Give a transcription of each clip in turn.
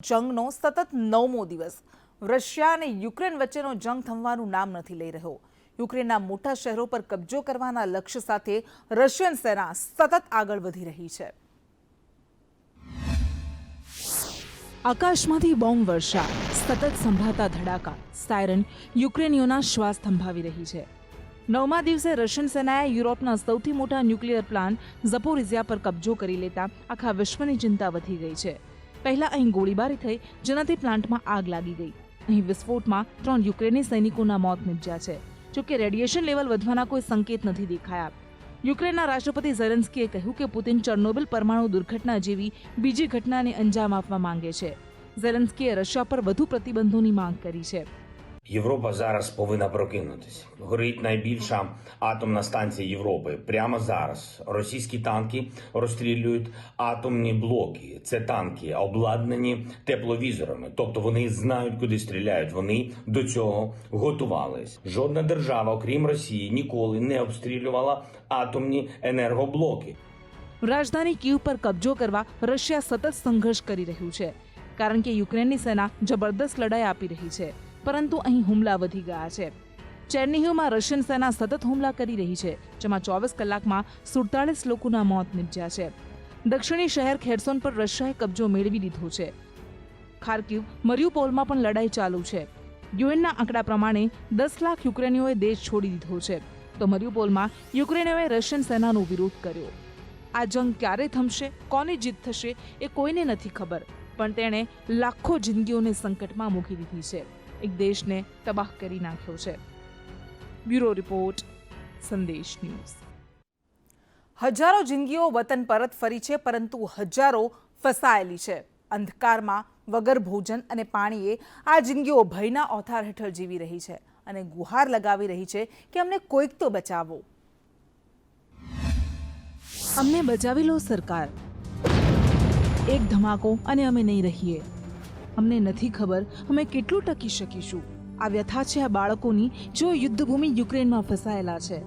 જંગનો સતત 9મો દિવસ રશિયા અને યુક્રેન વચ્ચેનો જંગ થમવાનું નામ નથી લઈ રહ્યો। યુક્રેનના મોટા શહેરો પર કબજો કરવાના લક્ષ્ય સાથે રશિયન સેના સતત આગળ વધી રહી છે। આકાશમાંથી બોમ્બ વર્ષા, સતત સંભળાતા ધડાકા, સાયરન યુક્રેનીઓના શ્વાસ થંભાવી રહી છે। 9મા દિવસે રશિયન સેનાએ યુરોપના સૌથી મોટા ન્યુક્લિયર પ્લાન્ટ ઝપોરિઝિયા પર કબજો કરી લેતા આખા વિશ્વની ચિંતા વધી ગઈ છે। પહેલા અહીં ગોળીબારી થઈ, જેનાથી પ્લાન્ટમાં આગ લાગી ગઈ। અહીં વિસ્ફોટમાં 3 યુક્રેની સૈનિકોના મોત નિપજ્યા છે। જોકે રેડિયેશન લેવલ વધવાના કોઈ સંકેત નથી દેખાયા। યુક્રેનના રાષ્ટ્રપતિ ઝેલેન્સ્કીએ કહ્યું કે પુતિન ચર્નોબિલ પરમાણુ દુર્ઘટના જેવી બીજી ઘટનાને અંજામ આપવા માંગે છે। ઝેલેન્સ્કીએ રશિયા પર વધુ પ્રતિબંધોની માંગ કરી છે। Європа зараз повинна прокинутися. Горить найбільша атомна станція Європи. Прямо зараз російські танки розстрілюють атомні блоки. Це танки, обладнані тепловізорами. Тобто вони знають, куди стріляють. Вони до цього готувались. Жодна держава, окрім Росії, ніколи не обстрілювала атомні енергоблоки. રાજધાની કીવ પર કબજો કરવા રશિયા સતત સંઘર્ષ કરી રહ્યું છે, કારણ કે યુક્રેનની સેના જબરદસ્ત લડાઈ આપી રહી છે। પરંતુ અહીં હુમલા વધી ગયા છે। ચેર્નિહિવમાં રશિયન સેના સતત હુમલા કરી રહી છે, જેમાં 24 કલાકમાં 47 લોકોના મોત નિપજ્યા છે। દક્ષિણી શહેર ખેર્સોન પર રશિયાએ કબજો મેળવી લીધો છે। ખાર્કિવ, મરિયુપોલમાં પણ લડાઈ ચાલુ છે। યુએનના આંકડા પ્રમાણે 10 લાખ યુક્રેનીઓએ દેશ છોડી દીધો છે, તો મરિયુપોલમાં યુક્રેનીઓએ રશિયન સેનાનો વિરોધ કર્યો। આ જંગ ક્યારે થમશે, કોની જીત થશે એ કોઈને નથી ખબર, પણ તેણે લાખો જિંદગીઓને સંકટમાં મૂકી દીધી છે, એક દેશને તબાહ કરી નાખ્યો છે। બ્યુરો રિપોર્ટ, સંદેશ ન્યૂઝ। હજારો જિંદગીઓ વતન પરત ફરી છે, પરંતુ હજારો ફસાયેલી છે। અંધકારમાં વગર ભોજન અને પાણીએ આ જિંદગીઓ ભયના ઓથાર હેઠળ જીવી રહી છે અને ગુહાર લગાવી રહી છે કે અમને કોઈક તો બચાવો, અમને બચાવી લો સરકાર। એક ધમાકો અને અમે નહીં રહીએ। અમને નથી ખબર અમે કેટલું ટકી શકીશું। આ વ્યથા છે આ બાળકોની, જેઓ યુદ્ધભૂમિ યુક્રેનમાં ફસાયેલા છે।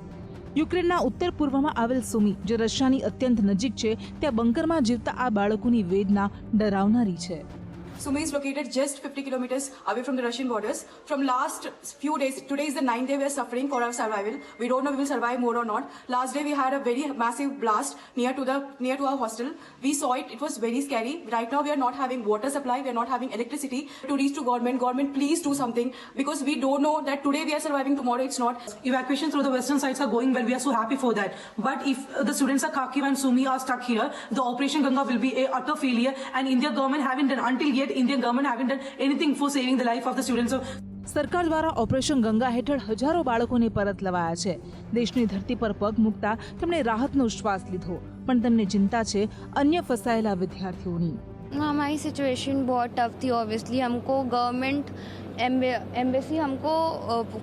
યુક્રેનના ઉત્તર પૂર્વમાં આવેલ સુમી, જે રશિયાની અત્યંત નજીક છે, ત્યાં બંકરમાં જીવતા આ બાળકોની વેદના ડરાવનારી છે। Sumy is located just 50 kilometers away from the Russian borders. From last few days, today is the 9th day we are suffering for our survival. We don't know if we will survive more or not. Last day we had a very massive blast near to our hostel. We saw it. It was very scary. Right now we are not having water supply. We are not having electricity. To reach to government, please do something, because we don't know that today we are surviving, tomorrow it's not. Evacuation through the western sites are going well. We are so happy for that. But if the students of Kharkiv and Sumy are stuck here, the Operation Ganga will be a utter failure, and Indian government haven't done until yet. Indian government haven't done anything for saving the life of the students. સરકાર દ્વારા operation Ganga હેઠળ હજારો બાળકોને પરત લવાયા છે। દેશની ધરતી પર પગ મૂકતા તેમણે રાહતનો શ્વાસ લીધો, પણ તેમને ચિંતા છે અન્ય ફસાયેલા વિદ્યાર્થીઓની। हमारी सिचुएशन बहुत टफ थी। ऑब्वियसली हमको गवर्नमेंट एम्बेसी हमको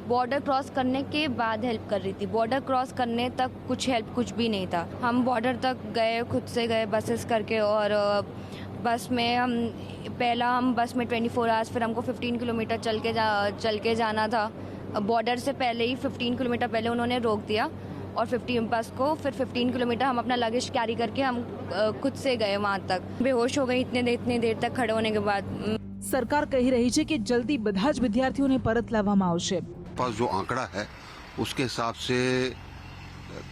बॉर्डर क्रॉस करने के बाद हेल्प कर रही थी। बॉर्डर क्रॉस करने तक कुछ हेल्प कुछ भी नहीं था। हम बॉर्डर तक गए, खुद से गए बसेस करके, और बस में हम बस में 24 आवर्स, फिर हमको 15 किलोमीटर चल के जाना था। बॉर्डर से पहले ही 15 किलोमीटर पहले उन्होंने रोक दिया, और 15 बस को फिर 15 किलोमीटर हम अपना लगेज कैरी करके हम खुद से गए वहाँ तक। बेहोश हो गई इतनी देर तक खड़े होने के बाद। सरकार कही रही है कि जल्दी બધા જ વિદ્યાર્થીઓને પરત લાવવામાં આવશે। पास जो आंकड़ा है उसके हिसाब से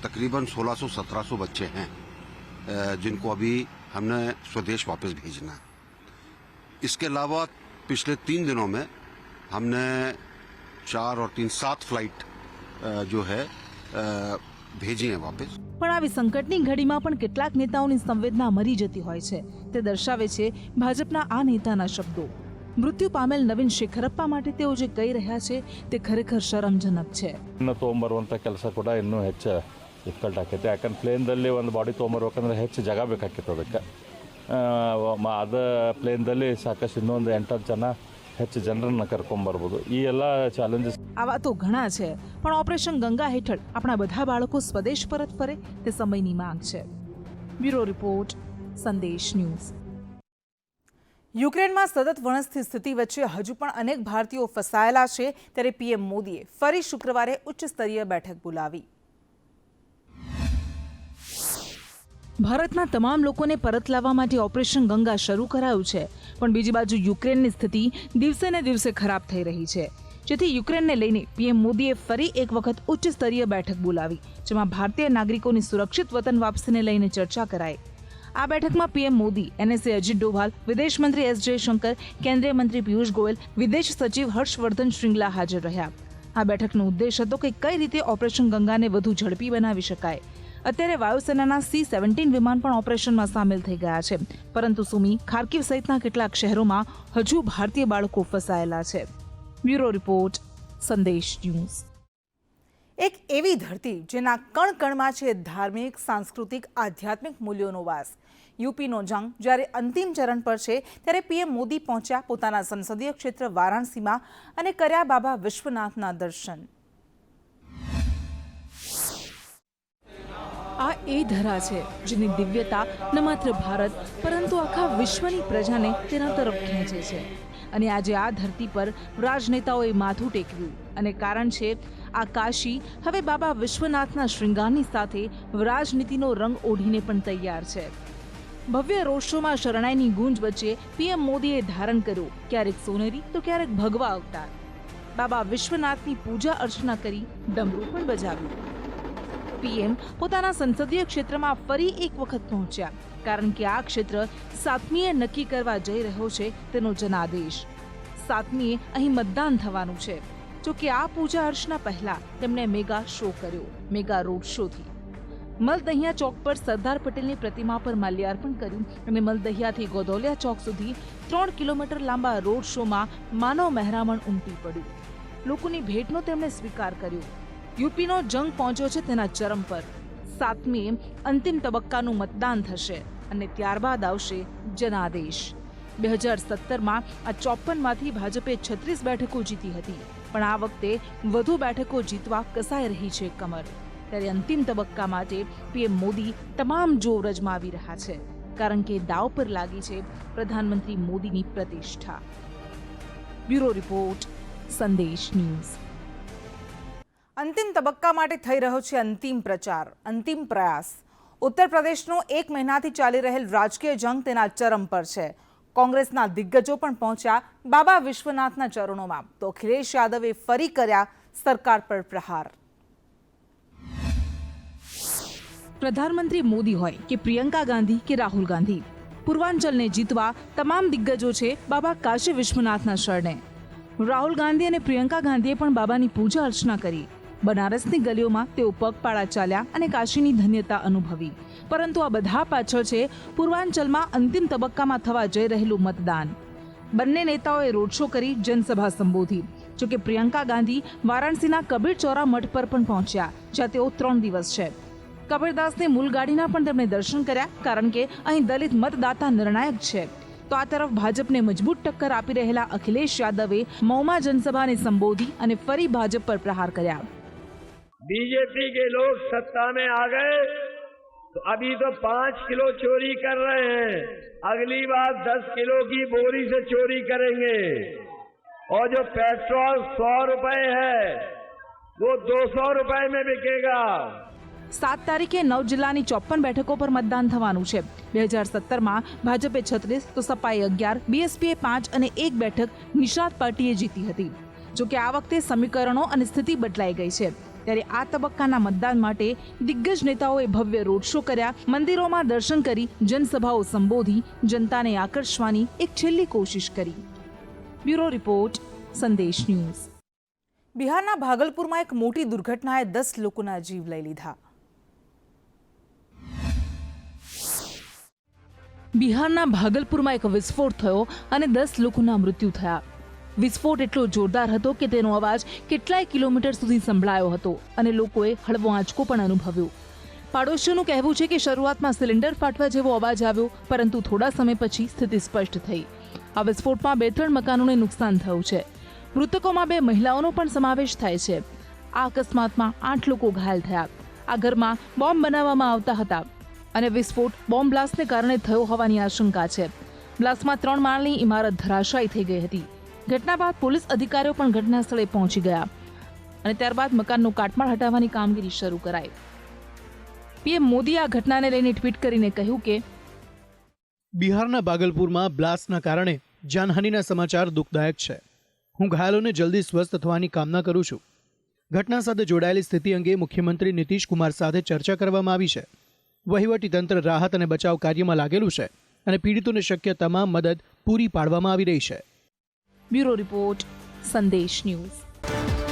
तकरीबन 1600-1700 बच्चे हैं जिनको अभी हमने स्वदेश वापस भेजना है। इसके अलावा पिछले 3 दिनों में हमने 4 और 3 7 फ्लाइट जो है भेजी हैं वापस। પણ આવી સંકટની ઘડીમાં પણ કેટલાક નેતાઓની સંવેદના મરી જતી હોય છે। તે દર્શાવે છે ભાજપના આ નેતાના શબ્દો। મૃત્યુ પામેલ નવીન શેખરપ્પા માટે તેઓ જે કહી રહ્યા છે તે ખરેખર શરમજનક છે। ಇನ್ನು ತೊಗೊಂಬರುವಂಥ ಕೆಲಸ ಕೂಡ ಇನ್ನೂ ಹೆಚ್ಚು ಇಕ್ಕಟ್ಟಾಕೈತೆ। ಯಾಕಂದ್ರೆ ಪ್ಲೇನ್ದಲ್ಲಿ ಒಂದು ಬಾಡಿ ತೊಗೊಂಬರ್ಬೇಕಂದ್ರೆ ಹೆಚ್ಚು ಜಾಗ ಬೇಕಾಗಿತ್ತು ಅದಕ್ಕೆ। ಅದು ಪ್ಲೇನ್ದಲ್ಲಿ ಸಾಕಷ್ಟು ಇನ್ನೊಂದು 8-10 ಜನ ಹೆಚ್ಚು ಜನರನ್ನು ಕರ್ಕೊಂಬರ್ಬೋದು। ಈ ಎಲ್ಲ ಚಾಲೆಂಜಸ್ આવા તો ઘણા છે, પણ ઓપરેશન ગંગા હેઠળ આપણા બધા બાળકો સ્વદેશ પરત ફરે તે સમયની માંગ છે। બ્યુરો રિપોર્ટ, સંદેશ ન્યૂઝ। યુક્રેનમાં સતત વણસતી સ્થિતિ વચ્ચે હજુ પણ અનેક ભારતીયો ફસાયેલા છે, ત્યારે પીએમ મોદીએ ફરી શુક્રવારે ઉચ્ચ સ્તરીય બેઠક બોલાવી। ભારતના તમામ લોકોને પરત લાવવા માટે ઓપરેશન ગંગા શરૂ કરાયું છે, પણ બીજી બાજુ યુક્રેનની સ્થિતિ દિવસે ને દિવસે ખરાબ થઈ રહી છે, જેથી યુક્રેનને લઈને પીએમ મોદીએ ફરી એક વખત ઉચ્ચ સ્તરીય બેઠક બોલાવી, જેમાં ભારતીય નાગરિકોની સુરક્ષિત વતન વાપસીને લઈને ચર્ચા કરાઈ. આ બેઠકમાં પીએમ મોદી, એનએસએ અજીત ડોભાલ, વિદેશ મંત્રી એસ જયશંકર, કેન્દ્રીય મંત્રી પિયુષ ગોયલ, વિદેશ સચિવ હર્ષવર્ધન શ્રીંગલા હાજર રહ્યા. આ બેઠકનો ઉદ્દેશ હતો કે કઈ રીતે ઓપરેશન ગંગાને વધુ ઝડપી બનાવી શકાય. અત્યારે વાયુસેનાના C-17 વિમાન પણ ઓપરેશનમાં સામેલ થઈ ગયા છે, પરંતુ સુમી, ખાર્કિવ સહિતના કેટલાક શહેરોમાં હજુ ભારતીય બાળકો ફસાયેલા છે. બ્યુરો રિપોર્ટ, સંદેશ ન્યૂઝ. એક એવી ધરતી જેના કણ કણમાં છે ધાર્મિક, સાંસ્કૃતિક, આધ્યાત્મિક મૂલ્યોનો વાસ. યુપીનો જંગ જ્યારે અંતિમ ચરણ પર છે ત્યારે પીએમ મોદી પહોંચ્યા પોતાના સંસદીય ક્ષેત્ર વારાણસીમાં અને કર્યા બાબા વિશ્વનાથના દર્શન. આ એ ધરા છે જેની દિવ્યતા ન માત્ર ભારત પરંતુ આખા વિશ્વની પ્રજાને તેના તરફ ખેંચે છે. અને આજે આ ધરતી પર રાજનેતાઓએ માથું ટેકવ્યું અને કારણ છે આ કાશી હવે બાબા વિશ્વનાથના શ્રૃંગારની સાથે રાજનીતિનો રંગ ઓઢીને પણ તૈયાર છે. ભવ્ય રોડ શોમાં શરણાઈની ગૂંજ વચ્ચે પીએમ મોદીએ ધારણ કર્યું ક્યારેક સોનેરી તો ક્યારેક ભગવા અવતાર. બાબા વિશ્વનાથની પૂજા અર્ચના કરી ડમરૂ પણ બજાવ્યું. પીએમ પોતાના સંસદીય ક્ષેત્રમાં ફરી એક વખત પહોંચ્યા, કારણ કે આ ક્ષેત્ર 7મીએ નક્કી કરવા જઈ રહ્યો છે તેનો જનાદેશ. 7મીએ અહીં મતદાન થવાનું છે. જો કે આ પૂજા અર્ચના પહેલા તેમણે મેગા શો કર્યો, મેગા રોડ શોથી. મલદહિયા ચોક પર સરદાર પટેલની પ્રતિમા પર માલ્યાર્પણ કર્યું અને મલદહિયાથી ગોદોલિયા ચોક સુધી 3 કિલોમીટર લાંબા રોડ શોમાં માનવ મહેરામણ ઉમટી પડ્યું. લોકોની ભેટનો તેમણે સ્વીકાર કર્યો. યુપીનો જંગ પહોંચ્યો છે તેના ચરમ પર. 7મીએ અંતિમ તબક્કાનું મતદાન થશે અને ત્યારબાદ આવશે જનાદેશ. 2017માં આ 54માંથી ભાજપે 36 બેઠકો જીતી હતી, પણ આ વખતે વધુ બેઠકો જીતવા કસાઈ રહી છે કમર. ત્યારે અંતિમ તબક્કા માટે પીએમ મોદી તમામ જોર અજમાવી રહ્યા છે, કારણ કે દાવ પર લાગી છે પ્રધાનમંત્રી મોદીની પ્રતિષ્ઠા. બ્યુરો રિપોર્ટ, સંદેશ ન્યૂઝ. અંતિમ તબક્કા માટે થઈ રહ્યો છે અંતિમ પ્રચાર, અંતિમ પ્રયાસ. ઉત્તર પ્રદેશનો 1 મહિનાથી ચાલી રહેલ રાજકીય જંગ તેના ચરમ પર છે. કોંગ્રેસના દિગ્ગજો પણ પહોંચ્યા બાબા વિશ્વનાથના ચરણોમાં, તો અખિલેશ યાદવે ફરી કર્યા સરકાર પર પ્રહાર. પ્રધાનમંત્રી મોદી હોય કે પ્રિયંકા ગાંધી કે રાહુલ ગાંધી, પૂર્વાંચલને જીતવા તમામ દિગ્ગજો છે બાબા કાશી વિશ્વનાથના શરણે. રાહુલ ગાંધી અને પ્રિયંકા ગાંધીએ પણ બાબાની પૂજા અર્ચના કરી. બનારસની ગલીઓમાં તેઓ પગપાળા ચાલ્યા અને કાશીની ધન્યતા અનુભવી. પરંતુ આ બધા પાછળ છે પૂર્વાંચલમાં અંતિમ તબક્કામાં થવા જઈ રહેલું મતદાન. બંને નેતાઓએ રોડ શો કરી જનસભા સંબોધી. જોકે પ્રિયંકા ગાંધી વારાણસીના કબીર ચોરા મઠ પર પણ પહોંચ્યા, જ્યાં તેઓ 3 દિવસ છે. કબીરદાસની મૂલગાડીના પણ તેમણે દર્શન કર્યા, કારણ કે અહીં દલિત મતદાતા નિર્ણાયક છે. તો આ તરફ ભાજપને મજબૂત ટક્કર આપી રહેલા અખિલેશ યાદવે મઉમાં જનસભાને સંબોધી અને ફરી ભાજપ પર પ્રહાર કર્યા. बीजेपी के लोग सत्ता में आ गए तो अभी तो 5 किलो चोरी कर रहे हैं, अगली बार 10 किलो की बोरी से चोरी करेंगे. और जो पेट्रोल 100 रुपए है वो 200 रुपए में बिकेगा. 7 તારીખે 9 જિલ્લાની 54 બેઠકો પર મતદાન થવાનું છે. 2017માં ભાજપે 36 તો સપાએ 11, બીએસપીએ 5 અને 1 બેઠક નિષાદ પાર્ટીએ જીતી હતી. જોકે આ વખતે સમીકરણો અને સ્થિતિ બદલાઈ ગઈ છે. ત્યારે આ તબક્કાના મતદાન માટે દિગ્ગજ નેતાઓએ ભવ્ય રોડ શો કર્યા, મંદિરોમાં દર્શન કરી, જનસભાઓ સંબોધી, જનતાને આકર્ષવાની એક છેલ્લી કોશિશ કરી. બ્યુરો રિપોર્ટ, સંદેશ ન્યૂઝ. બિહારના ભાગલપુરમાં એક મોટી દુર્ઘટનાએ 10 લોકોના જીવ લઈ લીધા. બિહારના ભાગલપુરમાં એક વિસ્ફોટ થયો અને 10 લોકોના મૃત્યુ થયા. વિસ્ફોટ એટલો જોરદાર હતો કે તેનો અવાજ કેટલાય કિલોમીટર સુધી સંભળાયો હતો અને લોકોએ હળવો આંચકો પણ અનુભવ્યો. પાડોશીઓનું કહેવું છે કે શરૂઆતમાં સિલિન્ડર ફાટવા જેવો અવાજ આવ્યો, પરંતુ થોડા સમય પછી સ્થિતિ સ્પષ્ટ થઈ. આ વિસ્ફોટમાં 2-3 મકાનોને નુકસાન થયું છે. મૃતકોમાં 2 મહિલાઓનો પણ સમાવેશ થાય છે. આ અકસ્માતમાં 8 લોકો ઘાયલ થયા. આ ઘરમાં બોમ્બ બનાવવામાં આવતા હતા અને વિસ્ફોટ બોમ્બ બ્લાસ્ટને કારણે થયો હોવાની આશંકા છે. બ્લાસ્ટમાં 3 માળની ઇમારત ધરાશાયી થઈ ગઈ હતી. ઘટના બાદ પોલીસ અધિકારીઓ પણ ઘટના સ્થળે પહોંચી ગયા અને ત્યારબાદ મકાનનું કાટમાળ હટાવવાની કામગીરી શરૂ કરાઈ. પીએમ મોદીએ આ ઘટનાને લઈને ટ્વીટ કરીને કહ્યું કે બિહારના ભાગલપુરમાં બ્લાસ્ટના કારણે જાનહાનિના સમાચાર દુઃખદાયક છે. હું ઘાયલોને જલ્દી સ્વસ્થ થવાની કામના કરું છું. ઘટના સાથે જોડાયેલી સ્થિતિ અંગે મુખ્યમંત્રી નીતિશ કુમાર સાથે ચર્ચા કરવામાં આવી છે. વહીવટીતંત્ર રાહત અને બચાવ કાર્યમાં લાગેલું છે અને પીડિતોને શક્ય તમામ મદદ પૂરી પાડવામાં આવી રહી છે. બ્યુરો રિપોર્ટ, સંદેશ ન્યૂઝ.